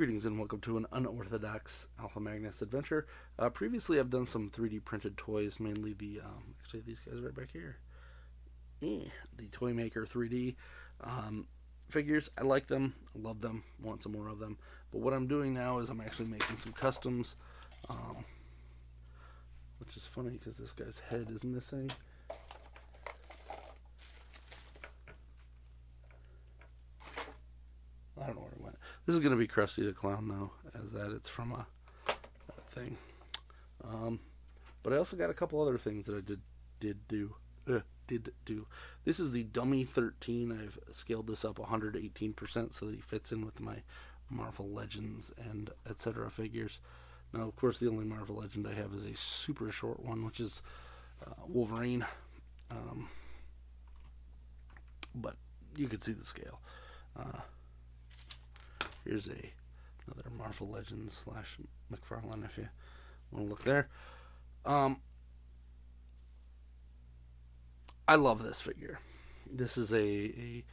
Greetings and welcome to an unorthodox Alpha Magnus adventure. Previously, I've done some 3D printed toys, mainly actually these guys right back here. The Toy Maker 3D figures. I like them, I love them, want some more of them. But what I'm doing now is I'm actually making some customs, which is funny because this guy's head is missing. I don't know where it went. This is going to be Krusty the Clown, though, as that it's from a thing. But I also got a couple other things that I did do. This is the Dummy 13. I've scaled this up 118% so that he fits in with my Marvel Legends and etc. figures. Now, of course, the only Marvel Legend I have is a super short one, which is Wolverine. But you can see the scale. Here's another Marvel Legends / McFarlane if you want to look there. I love this figure. This is an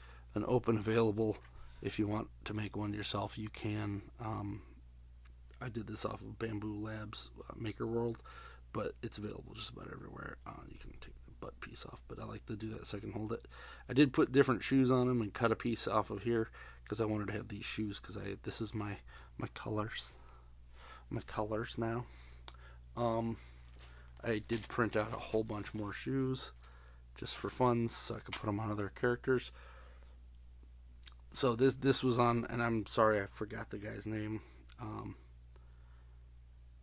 open available. If you want to make one yourself, you can. I did this off of Bamboo Labs Maker World, but it's available just about everywhere. You can take the butt piece off, but I like to do that so I can hold it. I did put different shoes on him and cut a piece off of here because I wanted to have these shoes because this is my colors now. I did print out a whole bunch more shoes just for fun so I could put them on other characters. So this was on, and I'm sorry I forgot the guy's name,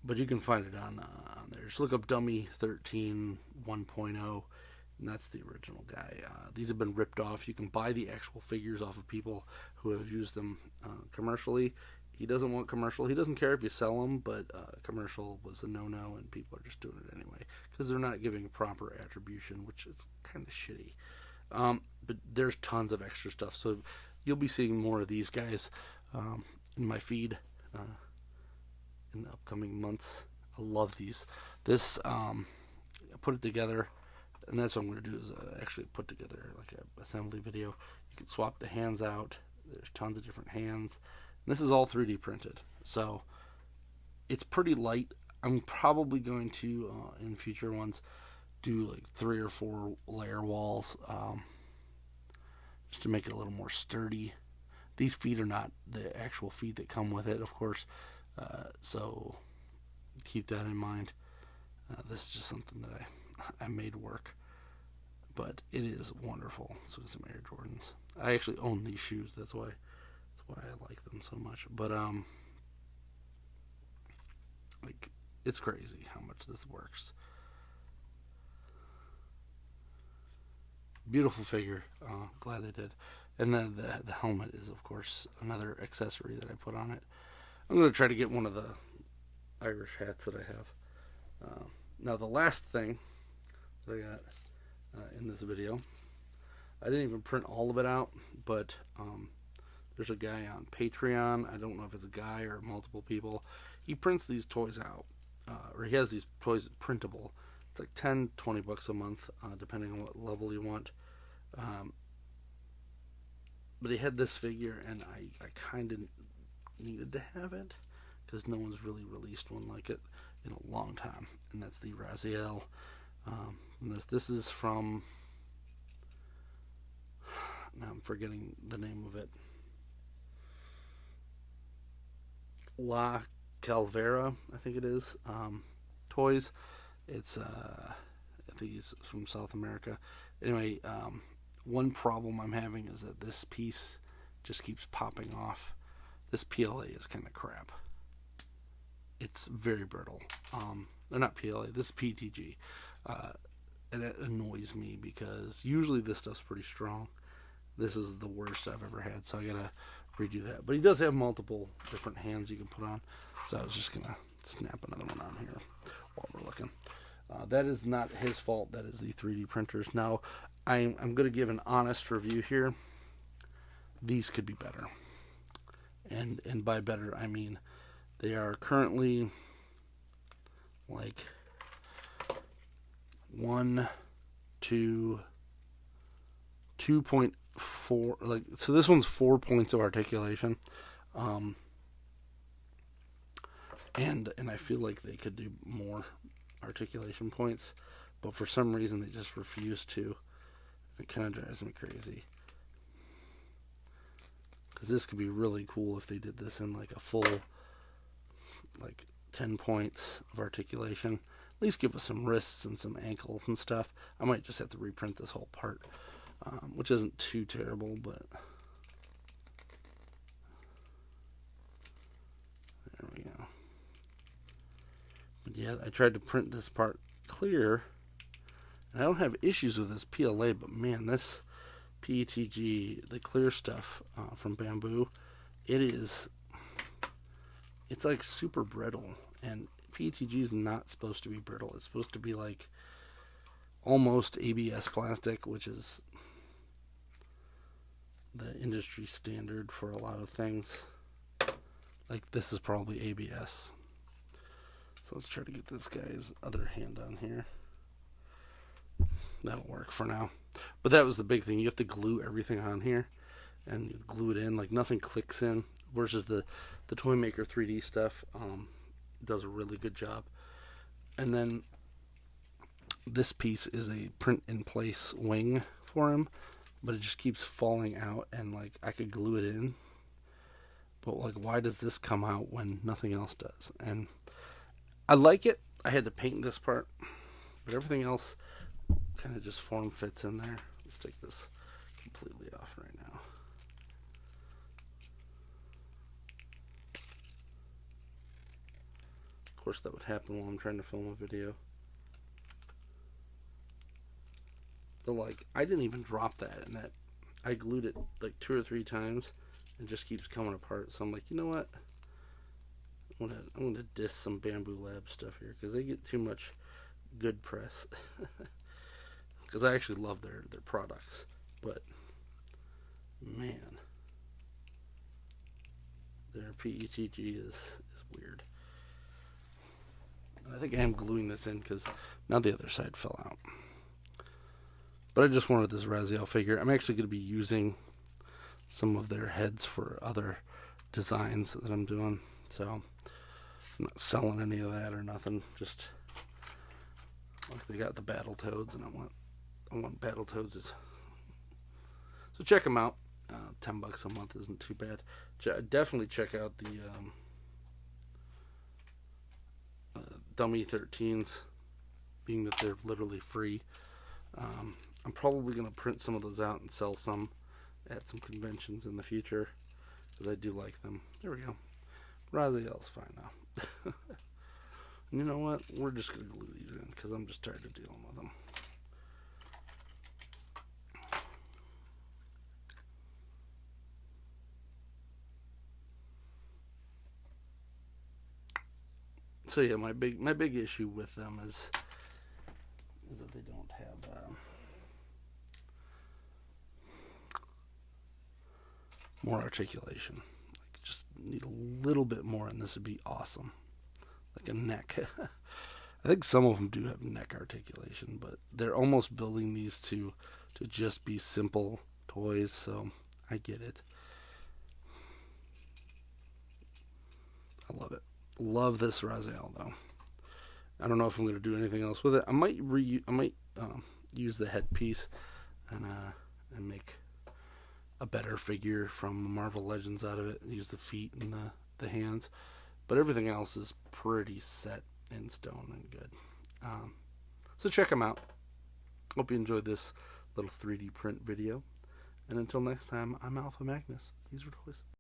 but you can find it on there. Just look up Dummy 13 1.0, and that's the original guy. These have been ripped off. You can buy the actual figures off of people who have used them commercially. He doesn't want commercial. He doesn't care if you sell them, but commercial was a no-no, and people are just doing it anyway because they're not giving proper attribution, which is kind of shitty. But there's tons of extra stuff, so you'll be seeing more of these guys in my feed in the upcoming months. I love these. This I put it together, and that's what I'm going to do is actually put together like an assembly video. You can swap the hands out. There's tons of different hands. And this is all 3D printed, so it's pretty light. I'm probably going to in future ones do like 3 or 4 layer walls just to make it a little more sturdy. These feet are not the actual feet that come with it, of course, so keep that in mind. This is just something that I made work, but it is wonderful. So some Air Jordans. I actually own these shoes. That's why I like them so much. But like it's crazy how much this works. Beautiful figure. Glad they did. And then the helmet is, of course, another accessory that I put on it. I'm going to try to get one of the Irish hats that I have. Now, the last thing that I got in this video, I didn't even print all of it out, but there's a guy on Patreon. I don't know if it's a guy or multiple people. He prints these toys out, or he has these toys printable. It's like $10-20 a month, depending on what level you want. But he had this figure, and I kind of needed to have it because no one's really released one like it in a long time, and that's the Raziel. And this is from, now I'm forgetting the name of it, La Calvera, I think it is, toys. It's I think he's from South America. Anyway, one problem I'm having is that this piece just keeps popping off. This PLA is kind of crap. It's very brittle. Or not PLA, this is PTG. And it annoys me because usually this stuff's pretty strong. This is the worst I've ever had, so I gotta redo that. But he does have multiple different hands you can put on, so I was just gonna snap another one on here while we're looking. That is not his fault. That is the 3D printers. Now, I'm going to give an honest review here. These could be better. And by better, I mean they are currently like 2.4. Like, so this one's 4 points of articulation. and I feel like they could do more articulation points, but for some reason they just refuse to. It kind of drives me crazy. Because this could be really cool if they did this in like a full, like 10 points of articulation. At least give us some wrists and some ankles and stuff. I might just have to reprint this whole part, which isn't too terrible, but there we go. But yeah, I tried to print this part clear, and I don't have issues with this PLA, but man, this PETG, the clear stuff from Bamboo, it's like super brittle, and PETG is not supposed to be brittle. It's supposed to be like almost ABS plastic, which is the industry standard for a lot of things. Like this is probably ABS. So let's try to get this guy's other hand on here. That'll work for now. But that was the big thing. You have to glue everything on here, and you glue it in. Like nothing clicks in. Versus the Toy Maker 3D stuff does a really good job. And then this piece is a print in place wing for him, but it just keeps falling out, and like I could glue it in, but like why does this come out when nothing else does? And I like it. I had to paint this part, but everything else kind of just form fits in there. Let's take this completely off right now. Of course, that would happen while I'm trying to film a video. But like, I didn't even drop that, and that I glued it like 2 or 3 times, and it just keeps coming apart. So I'm like, you know what? I'm gonna diss some Bamboo Lab stuff here because they get too much good press. Because I actually love their products, but man, their PETG is weird. And I think I am gluing this in because now the other side fell out. But I just wanted this Raziel figure. I'm actually going to be using some of their heads for other designs that I'm doing. So I'm not selling any of that or nothing. Just like they got the Battletoads, and I want Battletoads. So check them out. $10 a month isn't too bad. Definitely check out the dummy 13s, being that they're literally free. I'm probably going to print some of those out and sell some at some conventions in the future, because I do like them. There we go. Raziel's fine now. And you know what? We're just going to glue these in, because I'm just tired of dealing with them. So yeah, my big issue with them is that they don't have more articulation. Like, just need a little bit more, and this would be awesome. Like a neck. I think some of them do have neck articulation, but they're almost building these to just be simple toys, so I get it. I love it. Love this Raziel though. I don't know if I'm going to do anything else with it. I might use the headpiece and make a better figure from Marvel Legends out of it. Use the feet and the hands, but everything else is pretty set in stone and good. So check them out. Hope you enjoyed this little 3D print video. And until next time, I'm Alpha Magnus. These are toys.